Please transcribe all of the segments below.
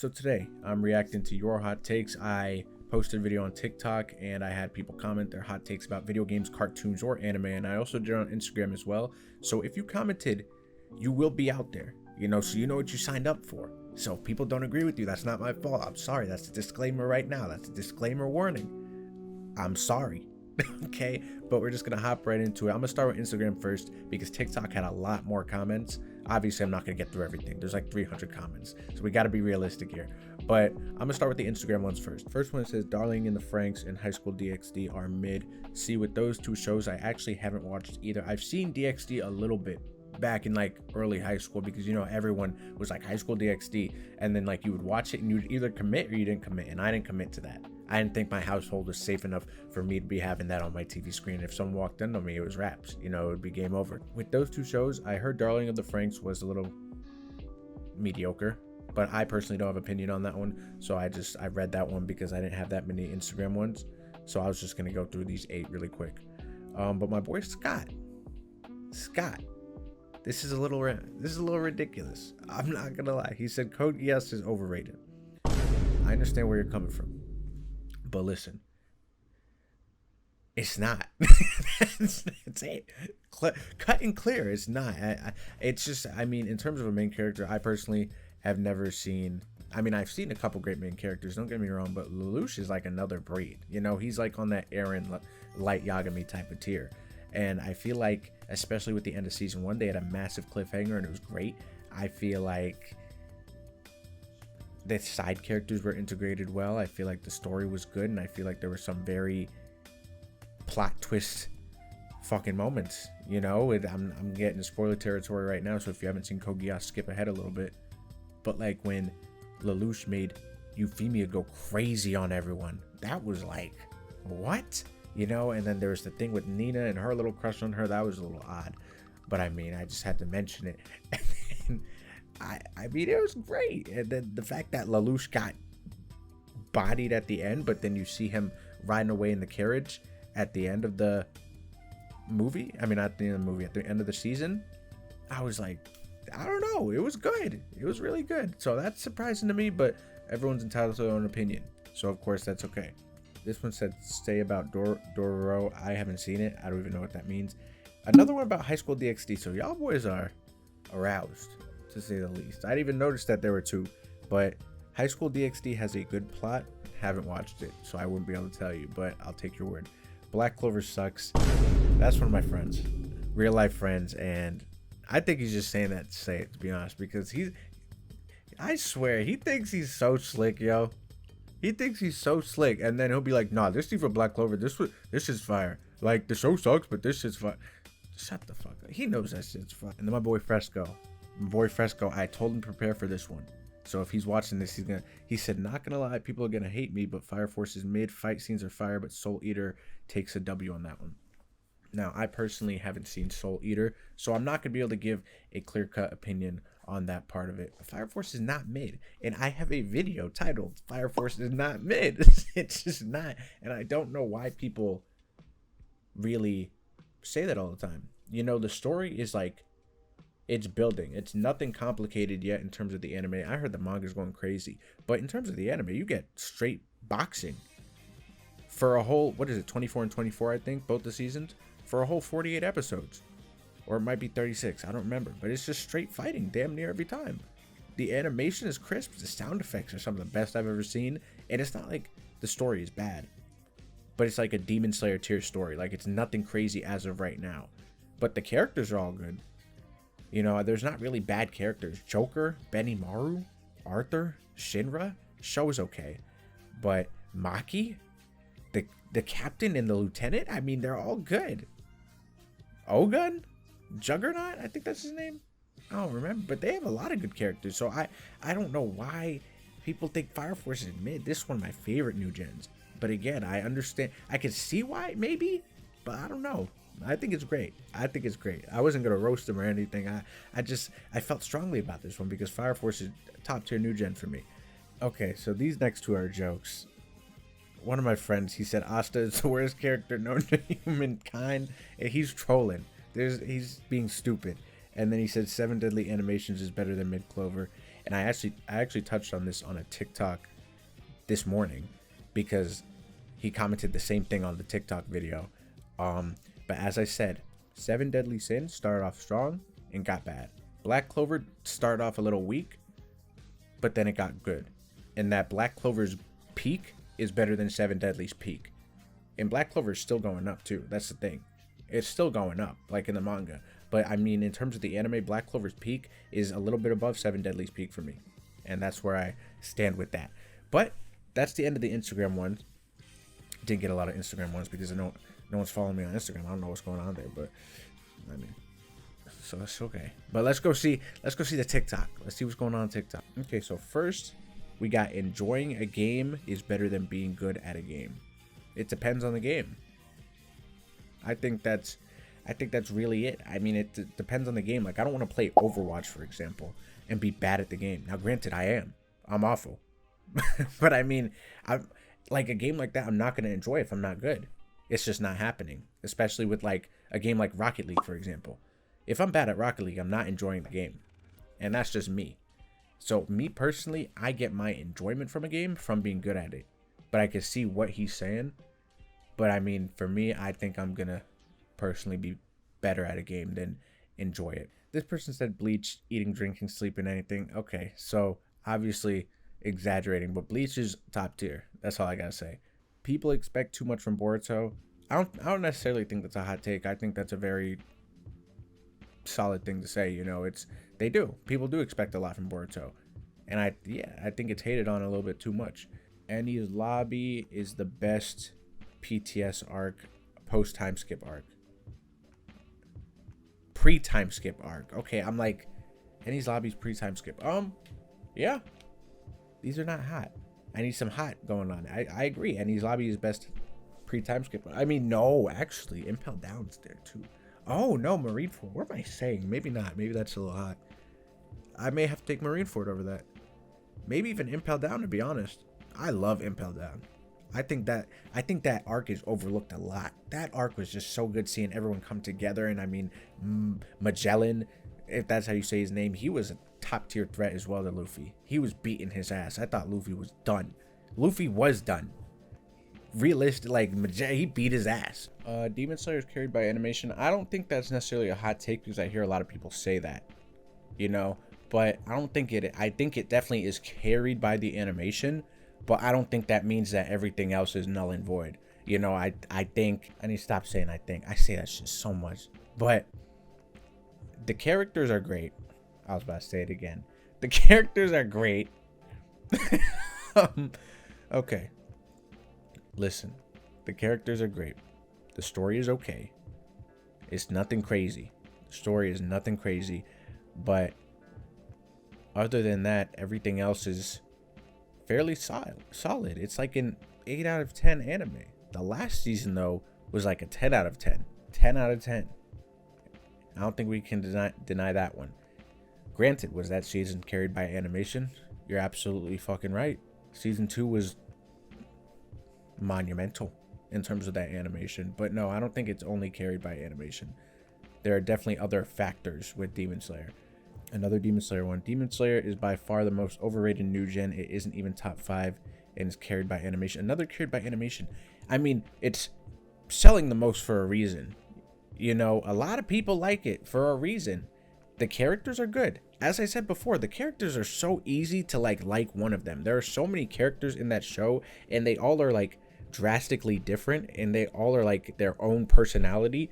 So today I'm reacting to your hot takes. I posted a video on TikTok and I had people comment their hot takes about video games, cartoons, or anime, and I also did it on Instagram as well. So if you commented, you will be out there, so you know what you signed up for. So if people don't agree with you, that's not my fault. I'm sorry. That's a disclaimer right now. That's a disclaimer warning. I'm sorry. Okay, but we're just gonna hop right into it. I'm gonna start with Instagram first because TikTok had a lot more comments. Obviously I'm not gonna get through everything. There's like 300 comments, so we got to be realistic here, but I'm gonna start with the Instagram ones first one says Darling in the Franxx and High School DxD are mid. See, with those two shows I actually haven't watched either. I've seen DxD a little bit back in like early high school because everyone was like High School DxD, and then like you would watch it and you'd either commit or you didn't commit, and I didn't commit to that. I didn't think my household was safe enough for me to be having that on my TV screen. If someone walked into me, it was wraps. It would be game over. With those two shows, I heard Darling of the Franxx was a little mediocre, but I personally don't have opinion on that one. So I read that one because I didn't have that many Instagram ones. So I was just gonna go through these 8 really quick. But my boy Scott, this is a little ridiculous. I'm not gonna lie. He said Code Geass is overrated. I understand where you're coming from. But listen, it's not. It's it. Cut and clear. It's not. It's just, in terms of a main character, I personally have never seen. I've seen a couple great main characters, don't get me wrong, but Lelouch is like another breed. He's like on that Eren, Light Yagami type of tier. And I feel like, especially with the end of season 1, they had a massive cliffhanger and it was great. I feel like the side characters were integrated well. I feel like the story was good, and I feel like there were some very plot twist fucking moments. I'm getting to spoiler territory right now, so if you haven't seen Code Geass, skip ahead a little bit. But like when Lelouch made Euphemia go crazy on everyone, that was like, what? And then there's the thing with Nina and her little crush on her. That was a little odd, but I just had to mention it. And then, it was great. And then the fact that Lelouch got bodied at the end, but then you see him riding away in the carriage at the end of the movie. Not the end of the movie, at the end of the season. I was like, I don't know. It was good. It was really good. So that's surprising to me, but everyone's entitled to their own opinion. So of course that's okay. This one said stay about Dororo. I haven't seen it. I don't even know what that means. Another one about High School DxD. So y'all boys are aroused, to say the least. I didn't even notice that there were 2, but High School DxD has a good plot. Haven't watched it, so I wouldn't be able to tell you, but I'll take your word. Black Clover sucks. That's one of my friends, real life friends, and I think he's just saying that to say it, to be honest, because I swear, he thinks he's so slick, yo. He thinks he's so slick, and then he'll be like, nah, this for Black Clover, this is fire. Like, the show sucks, but this shit's fire. Shut the fuck up. He knows that shit's fire. And then my boy Fresco, I told him to prepare for this one. So if he's watching this, he said, not gonna lie, people are gonna hate me, but Fire Force is mid, fight scenes are fire, but Soul Eater takes a W on that one. Now, I personally haven't seen Soul Eater, so I'm not gonna be able to give a clear-cut opinion on that part of it. Fire Force is not mid, and I have a video titled Fire Force is not mid. It's just not, and I don't know why people really say that all the time. The story is like, it's building. It's nothing complicated yet in terms of the anime. I heard the manga's going crazy, but in terms of the anime, you get straight boxing for a whole, 24 and 24, I think, both the seasons, for a whole 48 episodes. Or it might be 36, I don't remember, but it's just straight fighting damn near every time. The animation is crisp, the sound effects are some of the best I've ever seen, and it's not like the story is bad, but it's like a Demon Slayer tier story. Like, it's nothing crazy as of right now, but the characters are all good. There's not really bad characters. Joker, Benimaru, Arthur, Shinra, show is okay, but Maki, the captain and the lieutenant, they're all good. Ogun, Juggernaut, I think that's his name. I don't remember, but they have a lot of good characters. So I don't know why people think Fire Force is mid. This is one of my favorite new gens. But again, I understand. I can see why, maybe, but I don't know. I think it's great. I wasn't gonna roast them or anything. I felt strongly about this one because Fire Force is top tier new gen for me. Okay, so these next 2 are jokes. One of my friends, he said Asta is the worst character known to humankind, and he's trolling. He's being stupid. And then he said 7 Deadly Animations is better than Mid Clover. And I actually touched on this on a TikTok this morning because he commented the same thing on the TikTok video. But as I said, Seven Deadly Sins started off strong and got bad. Black Clover started off a little weak, but then it got good. And that Black Clover's peak is better than Seven Deadly's peak. And Black Clover is still going up too. That's the thing. It's still going up, like in the manga. But I mean, in terms of the anime, Black Clover's peak is a little bit above Seven Deadly's peak for me. And that's where I stand with that. But that's the end of the Instagram ones. Didn't get a lot of Instagram ones because no one's following me on Instagram. I don't know what's going on there, but I mean, so that's okay. But let's go see the TikTok. Let's see what's going on TikTok. Okay, so first we got enjoying a game is better than being good at a game. It depends on the game. I think that's really it. I mean, it depends on the game. Like, I don't want to play Overwatch, for example, and be bad at the game. Now, granted, I'm awful. But I mean, I'm like, a game like that, I'm not going to enjoy if I'm not good. It's just not happening, especially with like a game like Rocket League, for example. If I'm bad at Rocket League, I'm not enjoying the game. And that's just me. So me personally, I get my enjoyment from a game from being good at it. But I can see what he's saying. But I mean, for me, I think I'm going to personally be better at a game than enjoy it. This person said Bleach, eating, drinking, sleeping, anything. Okay, so obviously exaggerating, but Bleach is top tier. That's all I gotta say. People expect too much from Boruto. I don't necessarily think that's a hot take. I think that's a very solid thing to say. You know, people do expect a lot from Boruto, and I think it's hated on a little bit too much. Enies Lobby is the best PTS arc, post time skip arc, pre-time skip arc. Okay, I'm like, Enies Lobby's pre-time skip. Yeah, these are not hot. I need some hot going on. I agree. Enies Lobby is best pre-time skip. I mean, no, actually, Impel Down's there too. Oh no, Marineford. What am I saying? Maybe not. Maybe that's a little hot. I may have to take Marineford over that. Maybe even Impel Down, to be honest. I love Impel Down. I think that arc is overlooked a lot. That arc was just so good, seeing everyone come together. And I mean, Magellan, if that's how you say his name, he was a top tier threat as well to Luffy. He was beating his ass. I thought Luffy was done. Luffy was done. Realistic, like, he beat his ass. Demon Slayer is carried by animation. I don't think that's necessarily a hot take because I hear a lot of people say that, you know, but I don't think it. I think it definitely is carried by the animation. But I don't think that means that everything else is null and void. You know, I think, I need to stop saying I think. I say that shit so much. But the characters are great. I was about to say it again. The characters are great. Okay. Listen. The characters are great. The story is okay. It's nothing crazy. The story is nothing crazy. But other than that, everything else is fairly solid. It's like an 8 out of 10 anime. The last season, though, was like a 10 out of 10. 10 out of 10. I don't think we can deny that one. Granted, was that season carried by animation? You're absolutely fucking right. Season 2 was monumental in terms of that animation. But no, I don't think it's only carried by animation. There are definitely other factors with Demon Slayer. Another Demon Slayer one. Demon Slayer is by far the most overrated new gen. It isn't even top 5 and is carried by animation. Another carried by animation. I mean, it's selling the most for a reason. You know, a lot of people like it for a reason. The characters are good. As I said before, the characters are so easy to like one of them. There are so many characters in that show, and they all are like drastically different, and they all are like their own personality,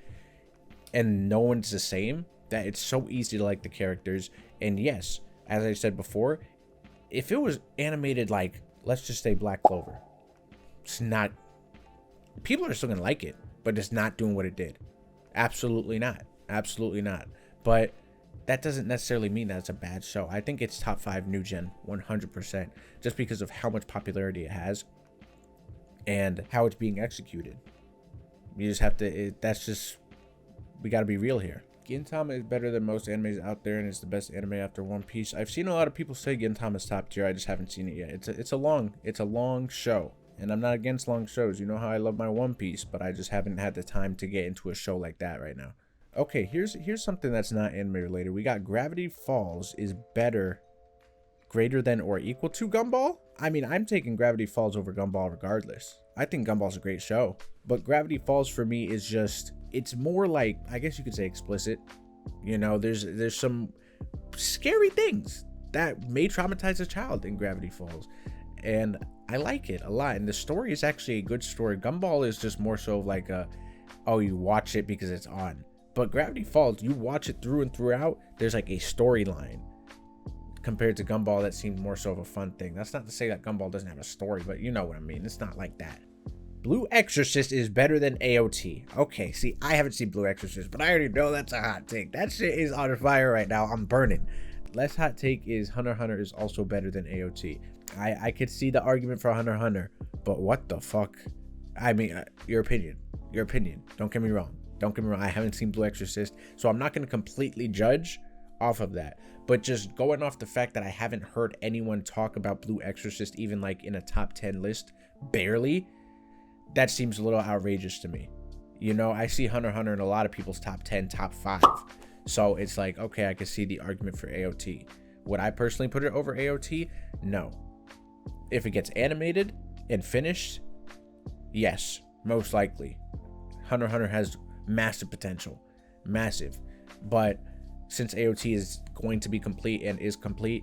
and no one's the same. That it's so easy to like the characters. And yes, as I said before, if it was animated like, let's just say Black Clover, it's not, people are still gonna like it, but it's not doing what it did. Absolutely not. Absolutely not. But that doesn't necessarily mean that it's a bad show. I think it's top 5 new gen 100%, just because of how much popularity it has and how it's being executed. You just have to, that's just, we got to be real here. Gintama is better than most animes out there and is the best anime after One Piece. I've seen a lot of people say Gintama is top tier. I just haven't seen it yet. It's a long show, and I'm not against long shows. You know how I love my One Piece, but I just haven't had the time to get into a show like that right now. Okay, here's something that's not anime related. We got Gravity Falls is better greater than or equal to Gumball, I mean, I'm taking Gravity Falls over Gumball regardless. I think Gumball's a great show, but Gravity Falls for me is just, it's more like, I guess you could say explicit. You know, there's some scary things that may traumatize a child in Gravity Falls, and I like it a lot. And the story is actually a good story. Gumball is just more so like oh, you watch it because it's on. But Gravity Falls, you watch it through and throughout, there's like a storyline. Compared to Gumball, that seemed more so of a fun thing. That's not to say that Gumball doesn't have a story, but you know what I mean. It's not like that. Blue Exorcist is better than AOT. Okay, see, I haven't seen Blue Exorcist, but I already know that's a hot take. That shit is on fire right now. I'm burning. Less hot take is Hunter x Hunter is also better than AOT. I could see the argument for Hunter x Hunter, but what the fuck? I mean, your opinion. Don't get me wrong. I haven't seen Blue Exorcist, so I'm not going to completely judge off of that. But just going off the fact that I haven't heard anyone talk about Blue Exorcist even like in a top 10 list, barely, that seems a little outrageous to me. You know, I see Hunter x Hunter in a lot of people's top 10, top 5. So it's like, okay, I can see the argument for AOT. Would I personally put it over AOT? No. If it gets animated and finished, yes, most likely. Hunter x Hunter has massive potential. Massive. But since AOT is going to be complete and is complete,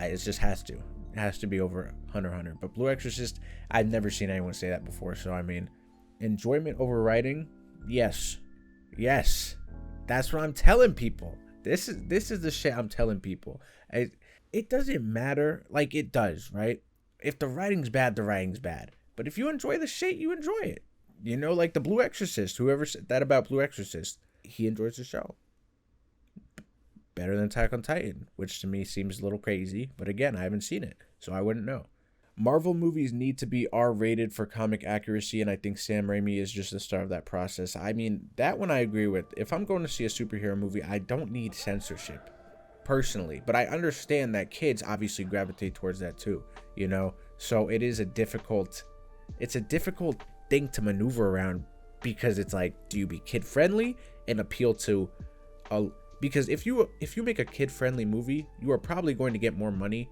it just has to. It has to be over Hunter x Hunter. But Blue Exorcist, I've never seen anyone say that before. So, I mean, enjoyment over writing, yes. Yes. That's what I'm telling people. This is the shit I'm telling people. It doesn't matter. Like, it does, right? If the writing's bad, the writing's bad. But if you enjoy the shit, you enjoy it. You know, like the Blue Exorcist. Whoever said that about Blue Exorcist, he enjoys the show. Better than Attack on Titan, which to me seems a little crazy. But again, I haven't seen it, so I wouldn't know. Marvel movies need to be R-rated for comic accuracy, and I think Sam Raimi is just the start of that process. I mean, that one I agree with. If I'm going to see a superhero movie, I don't need censorship, personally. But I understand that kids obviously gravitate towards that too, you know? So it is a difficult thing to maneuver around, because it's like, do you be kid-friendly and appeal to because if you make a kid-friendly movie, you are probably going to get more money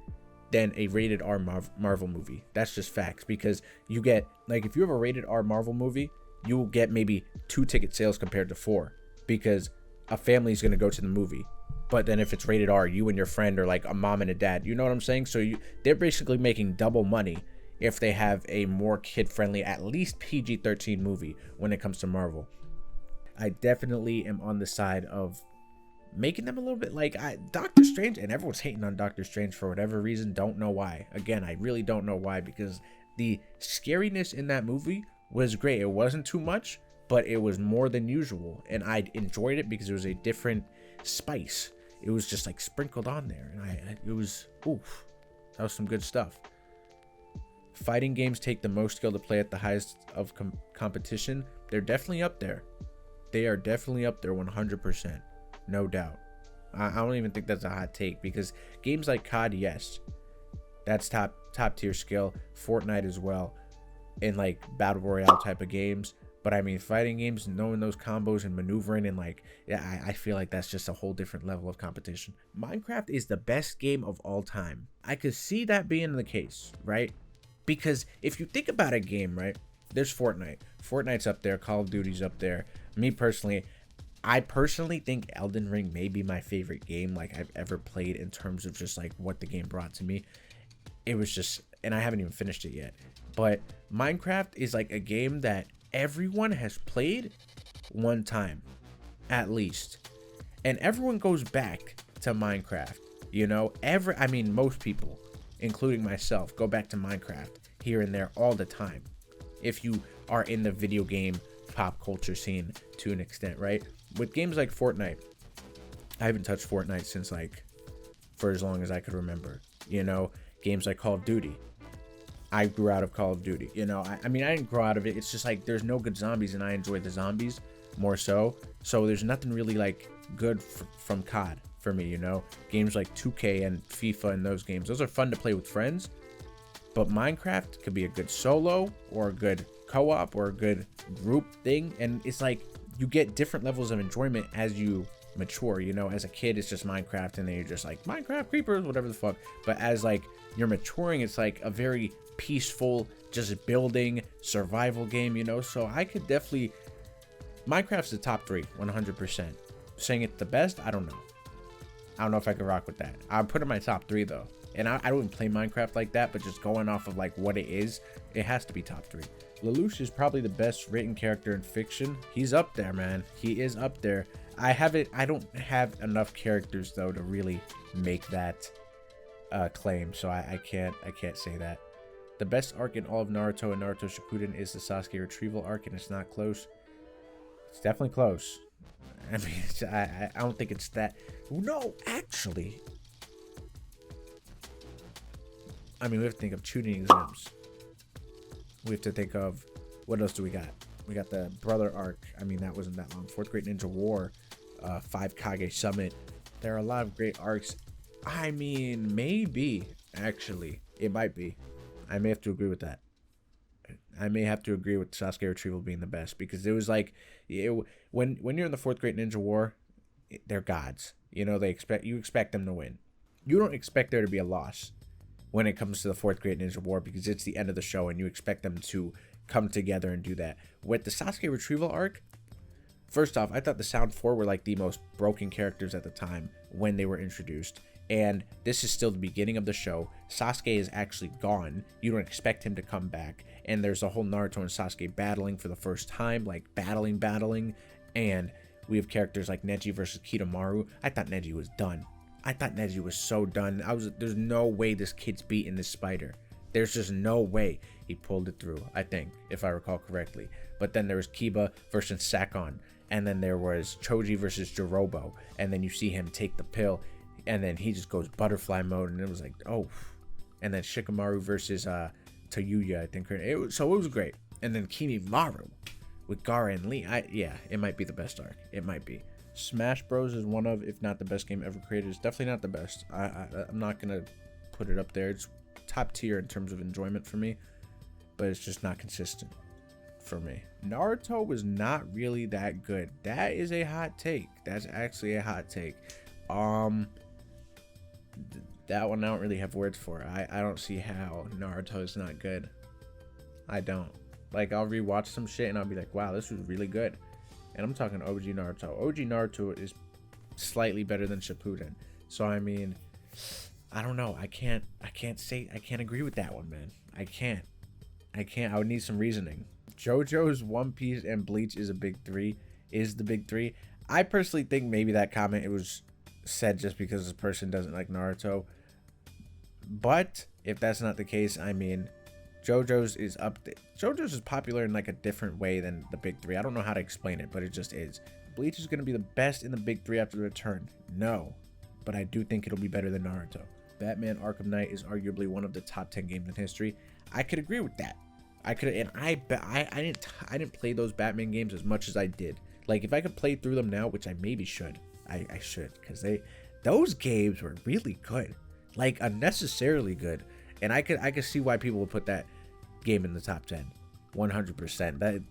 than a rated R Marvel movie. That's just facts, because you get, like, if you have a rated R Marvel movie, you will get maybe 2 ticket sales compared to 4, because a family is going to go to the movie. But then if it's rated R, you and your friend are like a mom and a dad. You know what I'm saying? So they're basically making double money if they have a more kid-friendly, at least PG-13 movie when it comes to Marvel. I definitely am on the side of making them a little bit like Doctor Strange, and everyone's hating on Doctor Strange for whatever reason. Don't know why. Again, I really don't know why, because the scariness in that movie was great. It wasn't too much, but it was more than usual, and I enjoyed it because it was a different spice. It was just like sprinkled on there, and it was, oof, that was some good stuff. Fighting games take the most skill to play at the highest of competition. They're definitely up there. They are definitely up there 100%. No doubt. I don't even think that's a hot take, because games like COD, yes, that's top tier skill. Fortnite as well, in like battle royale type of games. But I mean, fighting games, knowing those combos and maneuvering, and like, yeah, I feel like that's just a whole different level of competition. Minecraft is the best game of all time. I could see that being the case, right? Because if you think about a game, right, there's Fortnite. Fortnite's up there. Call of Duty's up there. Me personally, I think Elden Ring may be my favorite game like I've ever played, in terms of just like what the game brought to me. It was just, and I haven't even finished it yet, but Minecraft is like a game that everyone has played one time at least, and everyone goes back to Minecraft, you know. Most people, including myself, go back to Minecraft here and there all the time if you are in the video game pop culture scene to an extent, right? With games like Fortnite, I haven't touched Fortnite since like for as long as I could remember, you know. Games like Call of Duty, I grew out of Call of Duty, you know. I mean, I didn't grow out of it. It's just like there's no good zombies, and I enjoy the zombies more so. So there's nothing really like good from COD for me, you know. Games like 2K and FIFA and those games, those are fun to play with friends. But Minecraft could be a good solo or a good co-op or a good group thing, and it's like you get different levels of enjoyment as you mature. You know, as a kid, it's just Minecraft, and then you're just like Minecraft creepers, whatever the fuck. But as like you're maturing, it's like a very peaceful, just building survival game. You know, so I could definitely Minecraft's the top 3, 100%. Saying it the best, I don't know. I don't know if I could rock with that. I'll put it in my top 3 though. And I don't even play Minecraft like that, but just going off of like what it is, it has to be top 3. Lelouch is probably the best written character in fiction. He's up there, man. He is up there. I don't have enough characters though to really make that claim, so I can't say that. The best arc in all of Naruto and Naruto Shippuden is the Sasuke retrieval arc, and it's not close. It's definitely close. I mean, I don't think it's that. No, actually. I mean, we have to think of Chunin exams. We have to think of, what else do we got? We got the brother arc. I mean, that wasn't that long. Fourth Great Ninja War, 5 Kage Summit. There are a lot of great arcs. I mean, maybe, actually. It might be. I may have to agree with that. I may have to agree with Sasuke retrieval being the best, because it was like, when you're in the Fourth Great Ninja War, they're gods. You know, you expect them to win. You don't expect there to be a loss when it comes to the Fourth Great Ninja War, because it's the end of the show and you expect them to come together and do that. With the Sasuke retrieval arc, first off, I thought the Sound 4 were like the most broken characters at the time when they were introduced. And this is still the beginning of the show. Sasuke is actually gone. You don't expect him to come back. And there's a whole Naruto and Sasuke battling for the first time, like battling. And we have characters like Neji versus Kidomaru. I thought Neji was done. I thought Neji was so done. There's no way this kid's beating this spider. There's just no way. He pulled it through, I think, if I recall correctly. But then there was Kiba versus Sakon. And then there was Choji versus Jirobo. And then you see him take the pill. And then he just goes butterfly mode. And it was like, oh. And then Shikamaru versus Tayuya, I think. So it was great. And then Kimimaru with Gaara and Lee. Yeah, it might be the best arc. It might be. Smash Bros is one of, if not the best game ever created. It's definitely not the best. I'm not gonna put it up there. It's top tier in terms of enjoyment for me, but it's just not consistent for me. Naruto was not really that good. That is a hot take. That's actually a hot take. That one I don't really have words for. I don't see how Naruto is not good. I don't. Like, I'll rewatch some shit and I'll be like, wow, this was really good. And I'm talking OG Naruto. OG Naruto is slightly better than Shippuden. So I mean, I don't know. I can't agree with that one, man. I can't. I would need some reasoning. JoJo's, One Piece, and Bleach is the big three. I personally think maybe that comment, it was said just because this person doesn't like Naruto. But if that's not the case, I mean, JoJo's is up there. JoJo's is popular in like a different way than the big three. I don't know how to explain it, but it just is. Bleach is going to be the best in the big three after the return. No, but I do think it'll be better than Naruto. Batman Arkham Knight is arguably one of the top 10 games in history. I could agree with that. I didn't play those Batman games as much as I did. Like, if I could play through them now, which I maybe should, I should, because those games were really good, like unnecessarily good. And I could see why people would put that game in the top 10, 100%. That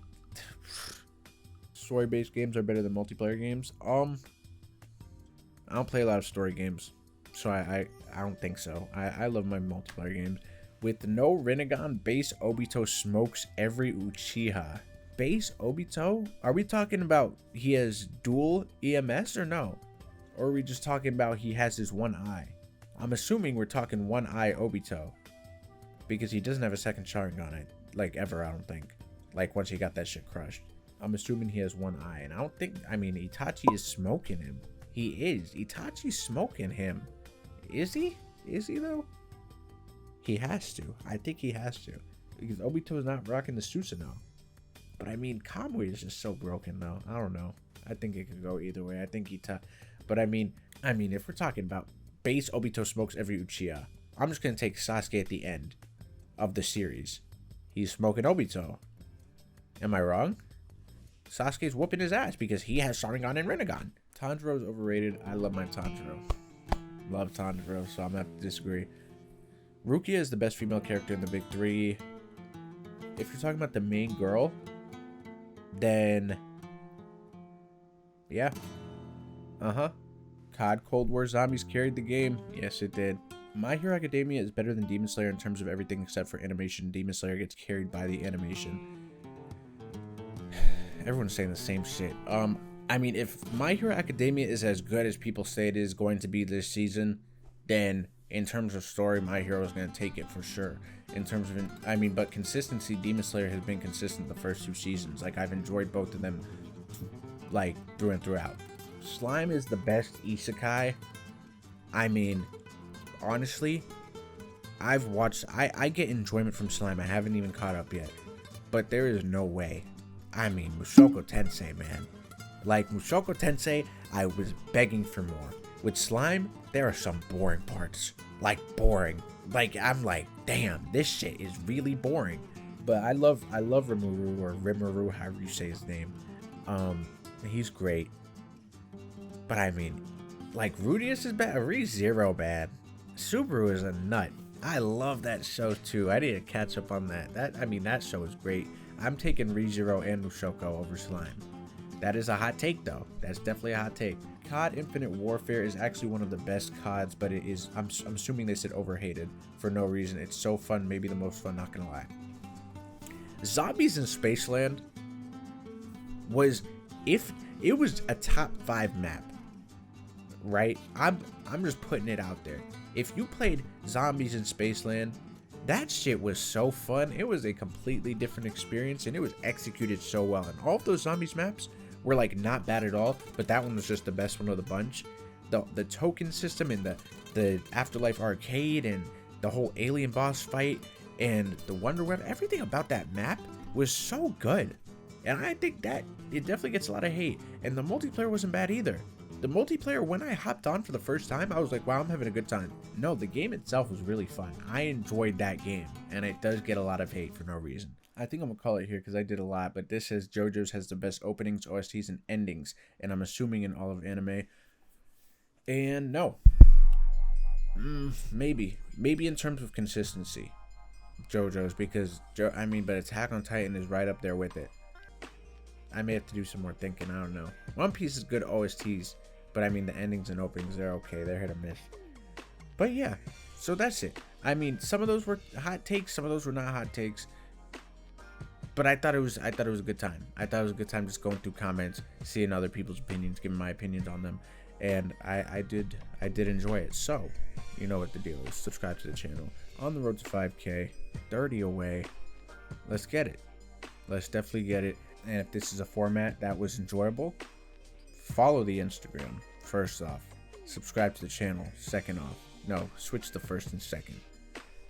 story-based games are better than multiplayer games. I don't play a lot of story games, so I don't think so. I love my multiplayer games. With no Rinnegan, Base Obito smokes every Uchiha. Base Obito? Are we talking about he has dual EMS or no? Or are we just talking about he has his one eye? I'm assuming we're talking one eye Obito, because he doesn't have a second Sharingan, like, ever, I don't think. Like, once he got that shit crushed. I'm assuming he has one eye, and I don't think, I mean, Itachi is smoking him. He is. Itachi's smoking him. Is he? Is he, though? He has to. I think he has to. Because Obito is not rocking the Susanoo. But, I mean, Kamui is just so broken, though. I don't know. I think it could go either way. I think But, I mean, if we're talking about Base Obito smokes every Uchiha, I'm just going to take Sasuke at the end of the series. He's smoking Obito. Am I wrong? Sasuke's whooping his ass because he has Sharingan and Rinnegan. Tanjiro's overrated. I love my Tanjiro. Love Tanjiro, so I'm going to have to disagree. Rukia is the best female character in the big three. If you're talking about the main girl, then yeah, Uh-huh. COD Cold War Zombies carried the game. Yes, it did. My Hero Academia is better than Demon Slayer in terms of everything except for animation. Demon Slayer gets carried by the animation. Everyone's saying the same shit. I mean, if My Hero Academia is as good as people say it is going to be this season, then in terms of story, My Hero is going to take it for sure. In terms of, but consistency, Demon Slayer has been consistent the first 2 seasons. Like, I've enjoyed both of them, like, through and throughout. Slime is the best isekai. I mean, honestly, I've watched, I get enjoyment from Slime. I haven't even caught up yet. But there is no way. I mean, Mushoku Tensei, man. Like, Mushoku Tensei, I was begging for more. With Slime, there are some boring parts. Like, boring. Like, I'm like, damn, this shit is really boring. But I love Rimuru, or Rimuru, however you say his name. He's great. But I mean, like, Rudius is bad, ReZero bad. Subaru is a nut. I love that show too. I need to catch up on that. That show is great. I'm taking ReZero and Mushoku over Slime. That is a hot take though. That's definitely a hot take. COD Infinite Warfare is actually one of the best CODs, but it is, I'm assuming they said overhated for no reason. It's so fun, maybe the most fun, not gonna lie. Zombies in Spaceland was, if it was a top 5 map, right? I'm just putting it out there. If you played Zombies in Spaceland, that shit was so fun. It was a completely different experience, and it was executed so well. And all of those Zombies maps were like not bad at all, but that one was just the best one of the bunch. The token system and the Afterlife arcade and the whole alien boss fight and the Wonder Web, everything about that map was so good. And I think that it definitely gets a lot of hate. And the multiplayer wasn't bad either. The multiplayer, when I hopped on for the first time, I was like, wow, I'm having a good time. No, the game itself was really fun. I enjoyed that game, and it does get a lot of hate for no reason. I think I'm gonna call it here because I did a lot, but this says JoJo's has the best openings, OSTs, and endings, and I'm assuming in all of anime. And no. Maybe in terms of consistency, JoJo's, because, but Attack on Titan is right up there with it. I may have to do some more thinking, I don't know. One Piece is good OSTs, but I mean, the endings and openings, they're okay. They're hit or miss. But yeah, so that's it. I mean, some of those were hot takes, some of those were not hot takes. But I thought it was a good time. I thought it was a good time just going through comments, seeing other people's opinions, giving my opinions on them. And I did enjoy it. So, you know what the deal is. Subscribe to the channel. On the road to 5K, 30 away. Let's get it. Let's definitely get it. And if this is a format that was enjoyable, follow the Instagram, first off. Subscribe to the channel, second off. No, switch the first and second.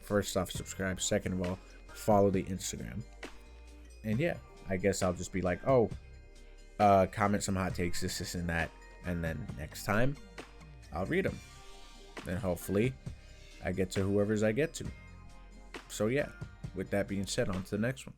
First off, subscribe. Second of all, follow the Instagram. And yeah, I guess I'll just be like, comment some hot takes, this, and that. And then next time, I'll read them. Then hopefully, I get to whoever's I get to. So yeah, with that being said, on to the next one.